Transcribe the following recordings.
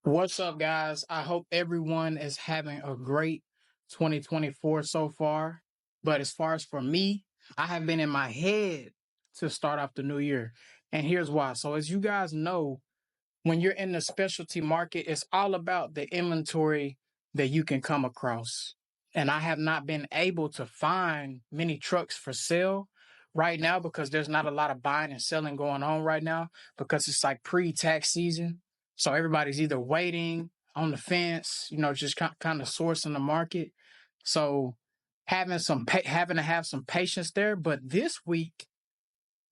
What's up, guys? I hope everyone is having a great 2024 so far. But as far as for me, I have been in my head to start off the new year. And here's why. So, as you guys know, when you're in the specialty market, it's all about the inventory that you can come across. And I have not been able to find many trucks for sale right now because there's not a lot of buying and selling going on right now because it's like pre-tax season. So everybody's either waiting on the fence, just kind of sourcing the market. So having to have some patience there. But this week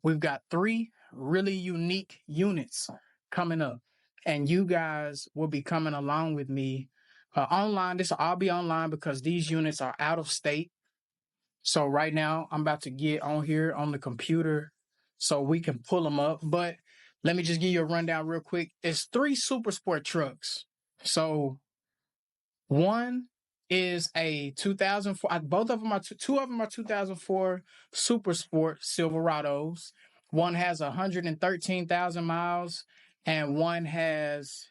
we've got three really unique units coming up, and you guys will be coming along with me online. This will all be online because these units are out of state. So right now, I'm about to get on here on the computer so we can pull them up. But let me just give you a rundown real quick. It's three super sport trucks. So one is a 2004. Both of them are two of them are 2004 Super Sport Silverados. One has 113,000 miles, and one has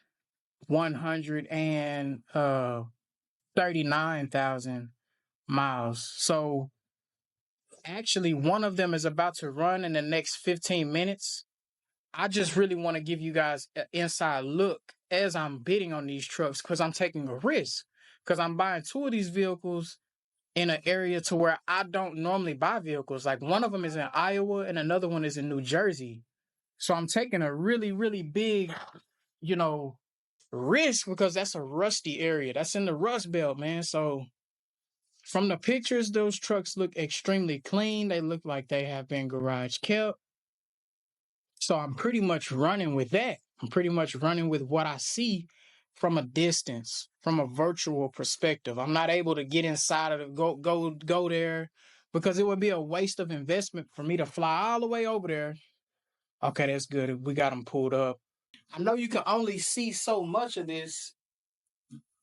139,000 miles. So actually, one of them is about to run in the next 15 minutes. I just really want to give you guys an inside look as I'm bidding on these trucks because I'm taking a risk because I'm buying two of these vehicles in an area to where I don't normally buy vehicles. Like one of them is in Iowa and another one is in New Jersey. So I'm taking a really, really big, you know, risk because that's a rusty area. That's in the Rust Belt, man. So from the pictures, those trucks look extremely clean. They look like they have been garage kept. So I'm pretty much running with that. I'm pretty much running with what I see from a distance, from a virtual perspective. I'm not able to get inside of it, go there because it would be a waste of investment for me to fly all the way over there. Okay, that's good. We got them pulled up. I know you can only see so much of this,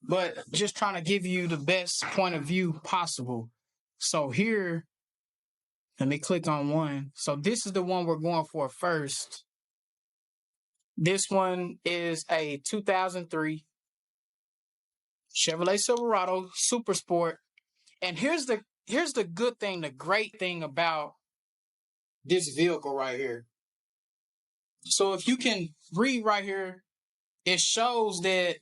but just trying to give you the best point of view possible. So here, let me click on one. So this is the one we're going for first. This one is a 2003 Chevrolet Silverado Super Sport. And here's the good thing, the great thing about this vehicle right here. So if you can read right here, it shows that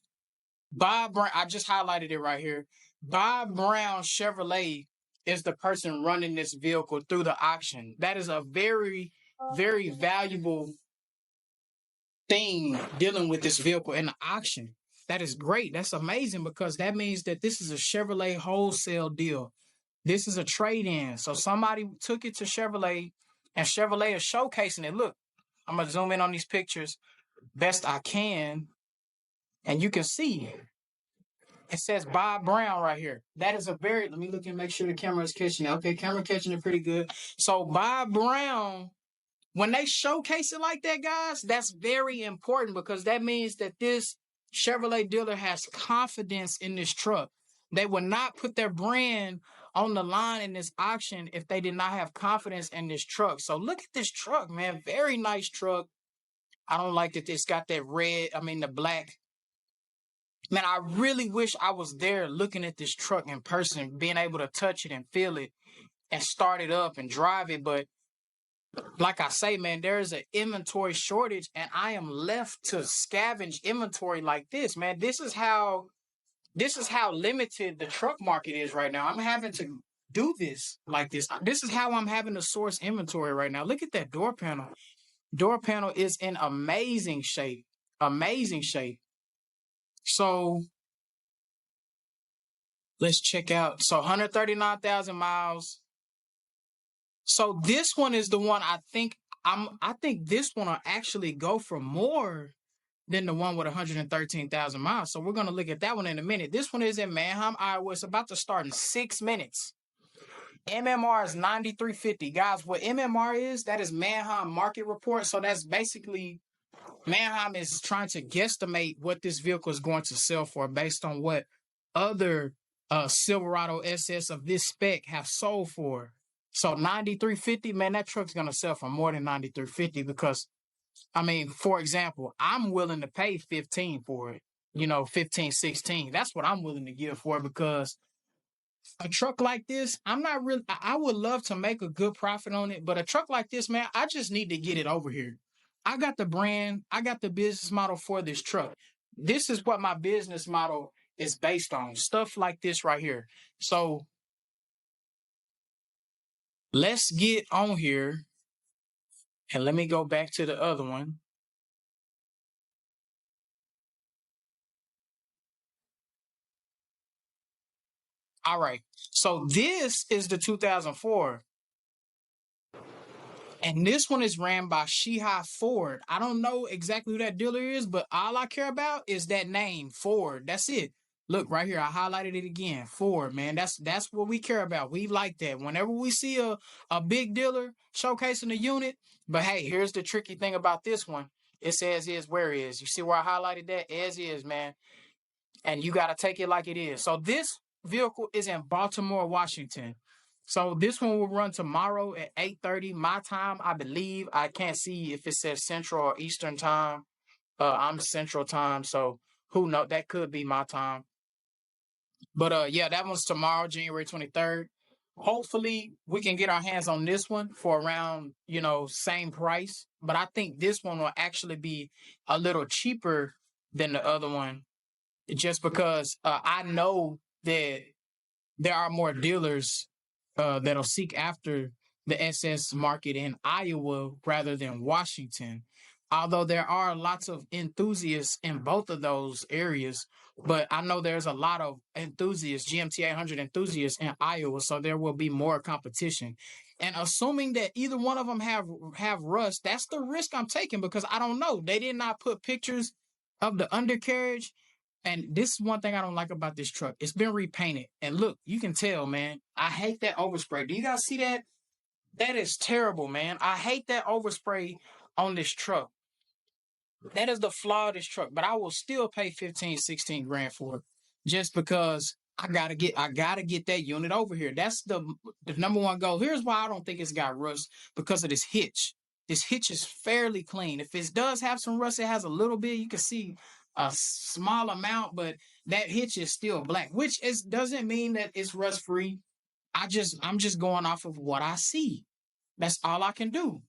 Bob Brown, I just highlighted it right here. Bob Brown Chevrolet is the person running this vehicle through the auction. That is a very, very valuable thing dealing with this vehicle in the auction. That is great. That's amazing because that means that this is a Chevrolet wholesale deal. This is a trade-in. So somebody took it to Chevrolet and Chevrolet is showcasing it. Look, I'm going to zoom in on these pictures best I can. And you can see it says Bob Brown right here. That is a very, let me look and make sure the camera is catching it. Okay, camera catching it pretty good. So Bob Brown, when they showcase it like that, guys, that's very important because that means that this Chevrolet dealer has confidence in this truck. They will not put their brand on the line in this auction if they did not have confidence in this truck. So look at this truck, man. Very nice truck. I don't like that it's got that the black. Man, I really wish I was there looking at this truck in person, being able to touch it and feel it and start it up and drive it. But like I say, man, there is an inventory shortage and I am left to scavenge inventory like this, man. This is how limited the truck market is right now. I'm having to do this like this. This is how I'm having to source inventory right now. Look at that door panel. Door panel is in amazing shape. Amazing shape. So let's check out. So 139,000 miles. So this one is the one I think this one will actually go for more than the one with 113,000 miles. So we're going to look at that one in a minute. This one is in Manheim, Iowa. It's about to start in 6 minutes. MMR is 9350. Guys, what MMR is, that is Manheim Market Report. So that's basically Manheim is trying to guesstimate what this vehicle is going to sell for based on what other Silverado SS of this spec have sold for. So 9350, man, that truck's gonna sell for more than 9350 because for example, I'm willing to pay 15 for it. 15, 16. That's what I'm willing to give for it, because a truck like this, I'm not really, I would love to make a good profit on it, but a truck like this, man, I just need to get it over here. I got the brand, I got the business model for this truck. This is what my business model is based on, stuff like this right here. So let's get on here and let me go back to the other one. All right. So this is the 2004. And this one is ran by Shehi Ford. I don't know exactly who that dealer is, but all I care about is that name, Ford. That's it. Look right here, I highlighted it again. Ford, man. That's what we care about. We like that. Whenever we see a big dealer showcasing a unit, but hey, here's the tricky thing about this one. It says is where is. You see where I highlighted that? As is, man. And you got to take it like it is. So this vehicle is in Baltimore, Washington. So this one will run tomorrow at 8:30 my time, I believe. I can't see if it says Central or Eastern time. I'm Central time, so who knows? That could be my time. But yeah, that one's tomorrow, January 23rd. Hopefully, we can get our hands on this one for around, same price. But I think this one will actually be a little cheaper than the other one, just because I know that there are more dealers that'll seek after the SS market in Iowa rather than Washington. Although there are lots of enthusiasts in both of those areas, but I know there's a lot of enthusiasts, GMT 800 enthusiasts in Iowa, so there will be more competition. And assuming that either one of them have rust, that's the risk I'm taking, because I don't know. They did not put pictures of the undercarriage, and this is one thing I don't like about this truck. It's been repainted. And look, you can tell, man. I hate that overspray. Do you guys see that? That is terrible, man. I hate that overspray on this truck. That is the flaw of this truck. But I will still pay 15, 16 grand for it, just because I gotta get that unit over here. That's the number one goal. Here's why I don't think it's got rust, because of this hitch. This hitch is fairly clean. If it does have some rust, it has a little bit. You can see a small amount, but that hitch is still black, which doesn't mean that it's rust free. I'm just going off of what I see. That's all I can do.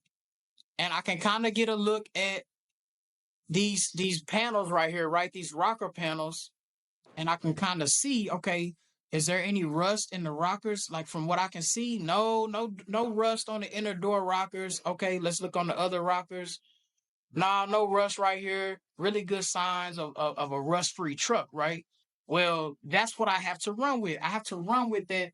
And I can kind of get a look at these panels right here, right? These rocker panels, and I can kind of see, okay, is there any rust in the rockers? Like from what I can see, no rust on the inner door rockers. Okay, let's look on the other rockers. Nah, no rust right here. Really good signs of a rust-free truck, right? Well, that's what I have to run with. I have to run with that.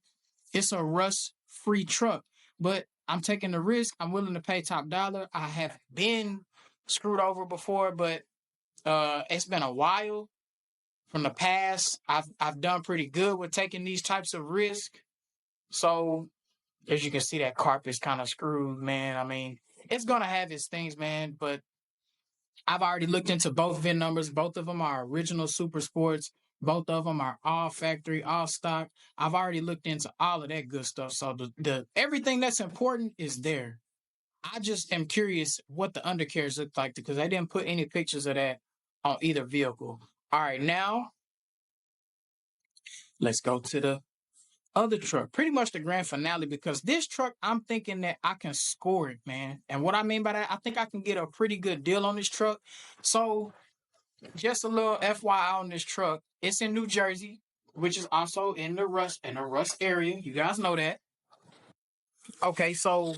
It's a rust-free truck, but I'm taking the risk. I'm willing to pay top dollar. I have been screwed over before, but it's been a while from the past. I've done pretty good with taking these types of risks. So as you can see, that carpet's kind of screwed, man. I mean, it's gonna have its things, man, but I've already looked into both VIN numbers. Both of them are original Super Sports. Both of them are all factory, all stock. I've already looked into all of that good stuff. So the everything that's important is there. I just am curious what the undercarriage look like, because they didn't put any pictures of that on either vehicle. All right, now let's go to the other truck, pretty much the grand finale, because this truck, I'm thinking that I can score it, man. And what I mean by that, I think I can get a pretty good deal on this truck. So just a little FYI on this truck. It's in New Jersey, which is also in the Rust area. You guys know that. Okay, so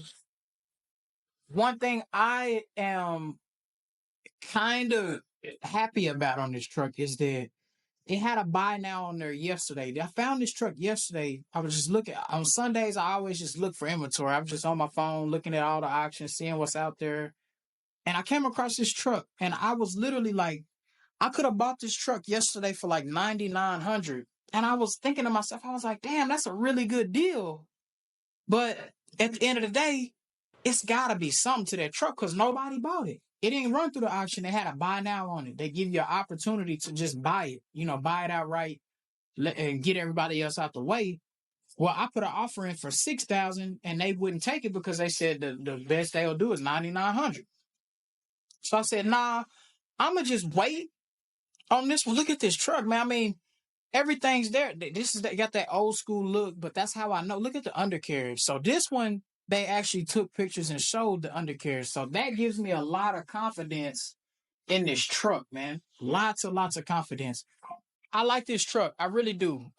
one thing I am kind of happy about on this truck is that it had a buy now on there yesterday. I found this truck yesterday. I was just looking on Sundays. I always just look for inventory. I was just on my phone looking at all the auctions, seeing what's out there. And I came across this truck, and I was literally like, I could have bought this truck yesterday for like 9,900. And I was thinking to myself, I was like, damn, that's a really good deal. But at the end of the day, it's gotta be something to that truck, because nobody bought it. It didn't run through the auction. They had a buy now on it. They give you an opportunity to just buy it, buy it outright and get everybody else out the way. Well, I put an offer in for 6,000, and they wouldn't take it because they said the best they'll do is 9,900. So I said, nah, I'm gonna just wait On this one, look at this truck, man. I mean, everything's there. This is got that old school look, but that's how I know. Look at the undercarriage. So this one, they actually took pictures and showed the undercarriage. So that gives me a lot of confidence in this truck, man. Lots of confidence. I like this truck. I really do.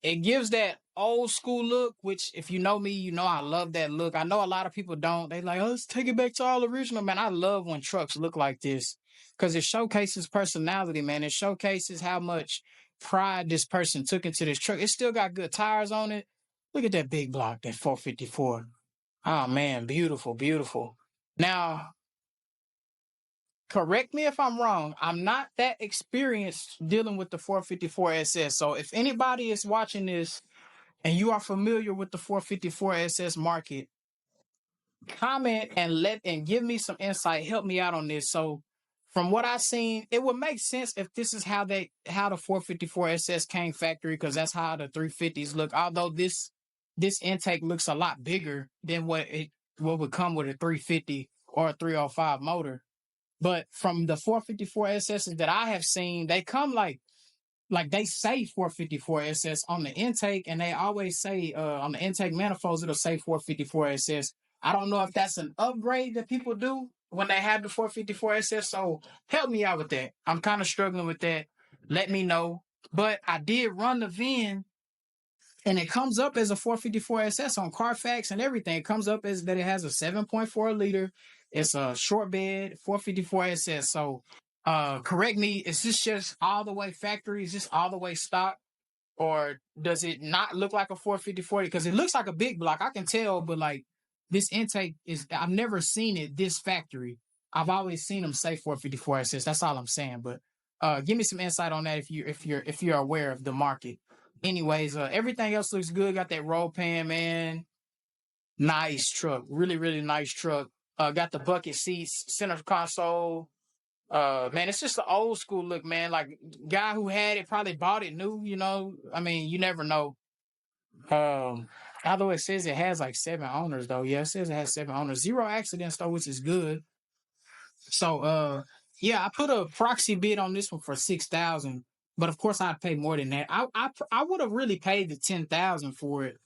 It gives that old school look, which if you know me, you know I love that look. I know a lot of people don't. They like, oh, let's take it back to all original, man. I love when trucks look like this because it showcases personality, man. It showcases how much pride this person took into this truck. It still got good tires on it. Look at that big block, that 454. Oh man, beautiful, beautiful. Now, correct me if I'm wrong. I'm not that experienced dealing with the 454 SS. So if anybody is watching this and you are familiar with the 454 SS market, comment and give me some insight. Help me out on this. So from what I've seen, it would make sense if this is how the 454 SS came factory, because that's how the 350s look. Although this intake looks a lot bigger than what would come with a 350 or a 305 motor. But from the 454 SSs that I have seen, they come like they say 454 SS on the intake, and they always say on the intake manifolds it'll say 454 SS. I don't know if that's an upgrade that people do when they have the 454 SS. So help me out with that. I'm kind of struggling with that. Let me know. But I did run the VIN, and it comes up as a 454 SS on Carfax and everything. It comes up as that it has a 7.4 liter. It's a short bed 454 SS. So correct me, is this just all the way factory? Is this all the way stock? Or does it not look like a 454? Because it looks like a big block. I can tell, but like this intake is, I've never seen it this factory. I've always seen them say 454 SS. That's all I'm saying. But give me some insight on that if you're aware of the market. Anyways, everything else looks good. Got that roll pan, man. Nice truck. Really, really nice truck. Got the bucket seats, center console. Man, it's just the old school look, man. Like guy who had it probably bought it new, you know. I mean, you never know. Although it says it has like 7 owners though. Yeah, it says it has 7 owners. 0 accidents though, which is good. So yeah, I put a proxy bid on this one for 6,000, but of course I'd pay more than that. I would have really paid the 10,000 for it,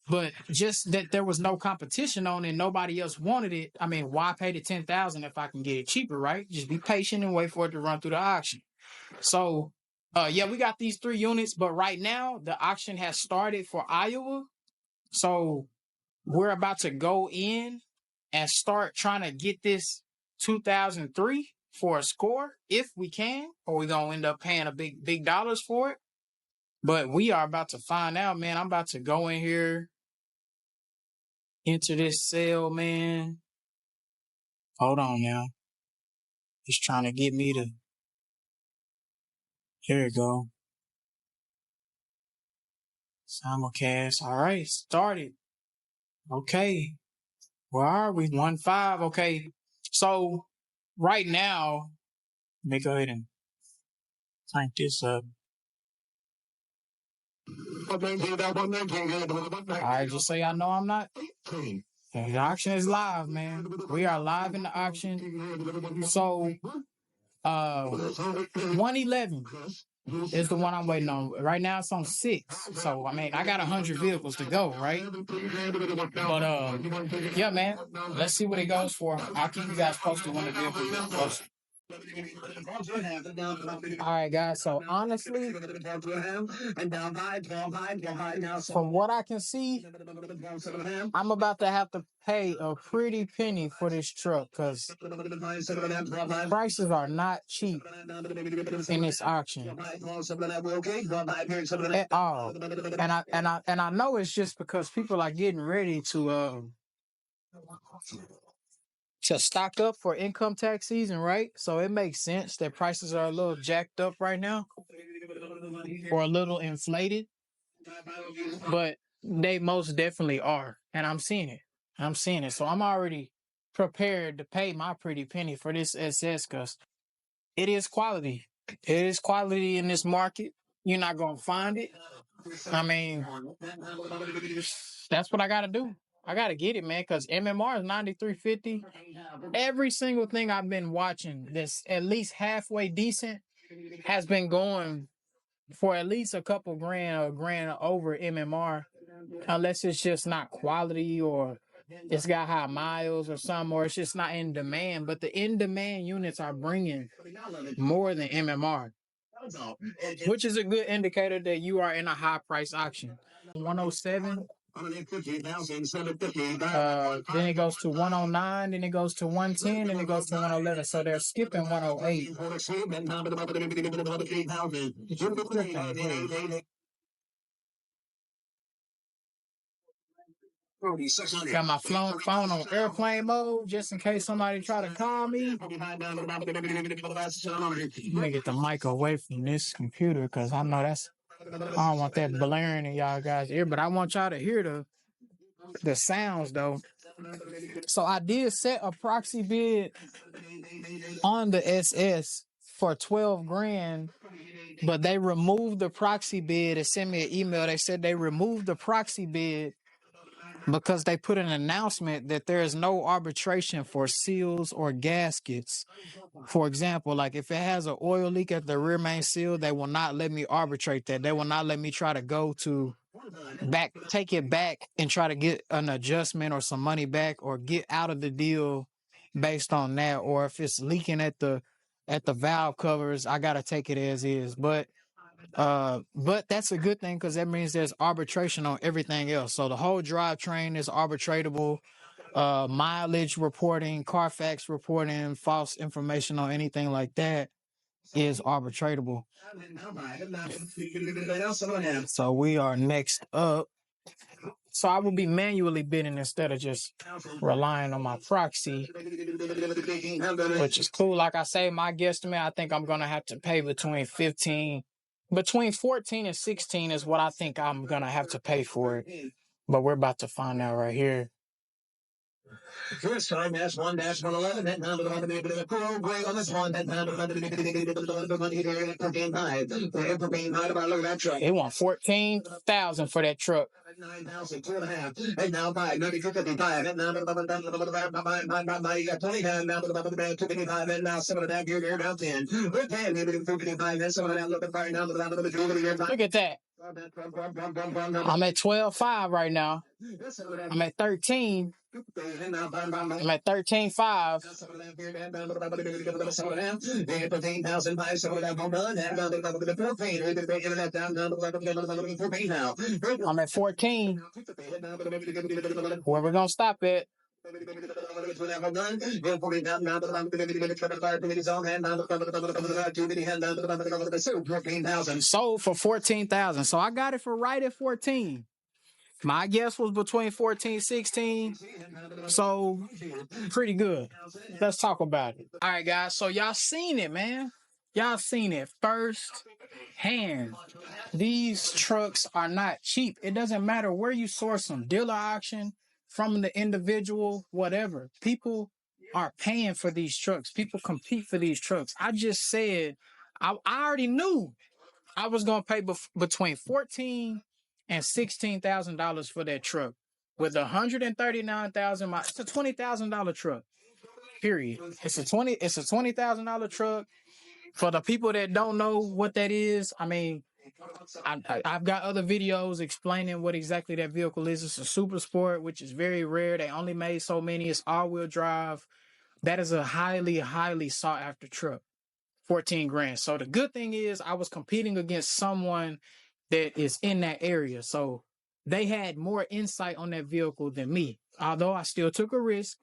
but just that there was no competition on it, nobody else wanted it. I mean, why pay the 10,000 if I can get it cheaper, right? Just be patient and wait for it to run through the auction. So yeah, we got these 3 units, but right now the auction has started for Iowa. So we're about to go in and start trying to get this 2003 for a score if we can, or we're gonna end up paying a big dollars for it. But we are about to find out, man. I'm about to go in here, enter this sale, man. Hold on now. Just trying to get me to. Here we go. Simulcast. All right, started. Okay. Where are we? 1-5. Okay. So right now, let me go ahead and type this up. All right, just so y'all know I'm not. The auction is live, man. We are live in the auction. So 111 is the one I'm waiting on. Right now it's on 6. So I mean I got 100 vehicles to go, right? But yeah, man. Let's see what it goes for. I'll keep you guys posted when the vehicle gets close. All right, guys. So honestly, from what I can see, I'm about to have to pay a pretty penny for this truck because prices are not cheap in this auction at all. And I know it's just because people are getting ready to stock up for income tax season, right? So it makes sense that prices are a little jacked up right now or a little inflated, but they most definitely are. And I'm seeing it. I'm seeing it. So I'm already prepared to pay my pretty penny for this SS because it is quality. It is quality in this market. You're not going to find it. I mean, that's what I got to do. I got to get it, man, because MMR is 93.50. Every single thing I've been watching that's at least halfway decent has been going for at least a couple grand or grand over MMR, unless it's just not quality or it's got high miles or something, or it's just not in demand. But the in demand units are bringing more than MMR, which is a good indicator that you are in a high price auction. 107. Then it goes to 109, then it goes to 110, then it goes to 111. So they're skipping 108. Got my phone on airplane mode just in case somebody try to call me. Let me get the mic away from this computer because I know I don't want that blaring in y'all guys' ear, but I want y'all to hear the sounds though. So I did set a proxy bid on the SS for 12 grand, but they removed the proxy bid and sent me an email. They said they removed the proxy bid because they put an announcement that there is no arbitration for seals or gaskets. For example, like if it has an oil leak at the rear main seal, they will not let me arbitrate that. They will not let me try to take it back and try to get an adjustment or some money back or get out of the deal based on that. Or if it's leaking at the valve covers, I gotta take it as is. But that's a good thing because that means there's arbitration on everything else. So the whole drivetrain is arbitratable. Mileage reporting, Carfax reporting, false information on anything like that is arbitratable. So we are next up. So I will be manually bidding instead of just relying on my proxy, which is cool. Like I say, my guesstimate, I think I'm going to have to pay between 14 and 16 is what I think I'm going to have to pay for it. But we're about to find out right here. First time -1-111 at Greg on this one that They want 14,000 for that truck. 9,000, 2.5. And now buy 92.55. And now 2.55. And now some of that you're out in. We're paying 2.55. And some of that looking right now. Look at that. I'm at 12.5 right now. I'm at 13. I'm at 13.5. I'm at 14. Where we gonna stop at? Sold for 14,000. So I got it for right at 14. My guess was between 14 and 16. So pretty good. Let's talk about it. All right, guys. So y'all seen it, man. Y'all seen it first hand. These trucks are not cheap. It doesn't matter where you source them, dealer auction, from the individual, whatever. People are paying for these trucks. People compete for these trucks. I just said, I already knew I was going to pay between $14,000 and $16,000 for that truck. With 139,000 miles, it's a $20,000 truck. Period. It's a $20,000 truck. For the people that don't know what that is, I mean, I've got other videos explaining what exactly that vehicle is. It's a super sport, which is very rare. They only made so many. It's all-wheel drive. That is a highly, highly sought-after truck. 14 grand. So the good thing is I was competing against someone that is in that area. So they had more insight on that vehicle than me. Although I still took a risk.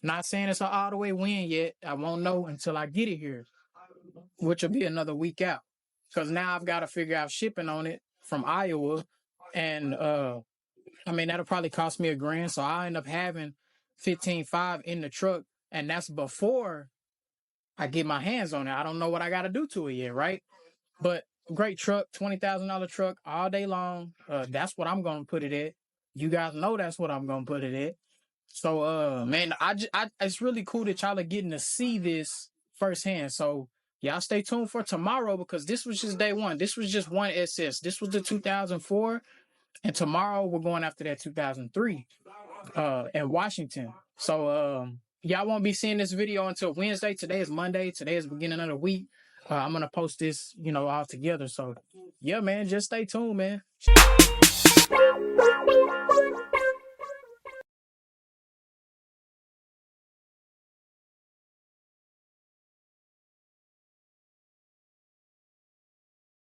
Not saying it's an all the way win yet. I won't know until I get it here, which will be another week out. Because now I've got to figure out shipping on it from Iowa. And I mean, that'll probably cost me $1,000. So I'll end up having 15.5 in the truck. And that's before I get my hands on it. I don't know what I got to do to it yet, right? But great truck, $20,000 truck all day long. That's what I'm going to put it at. You guys know that's what I'm going to put it at. So, man, it's really cool that y'all are getting to see this firsthand. So y'all stay tuned for tomorrow because this was just day one. This was just one SS. This was the 2004. And tomorrow we're going after that 2003 in Washington. So, y'all won't be seeing this video until Wednesday. Today is Monday. Today is the beginning of the week. I'm gonna post this, all together. So yeah, man, just stay tuned, man.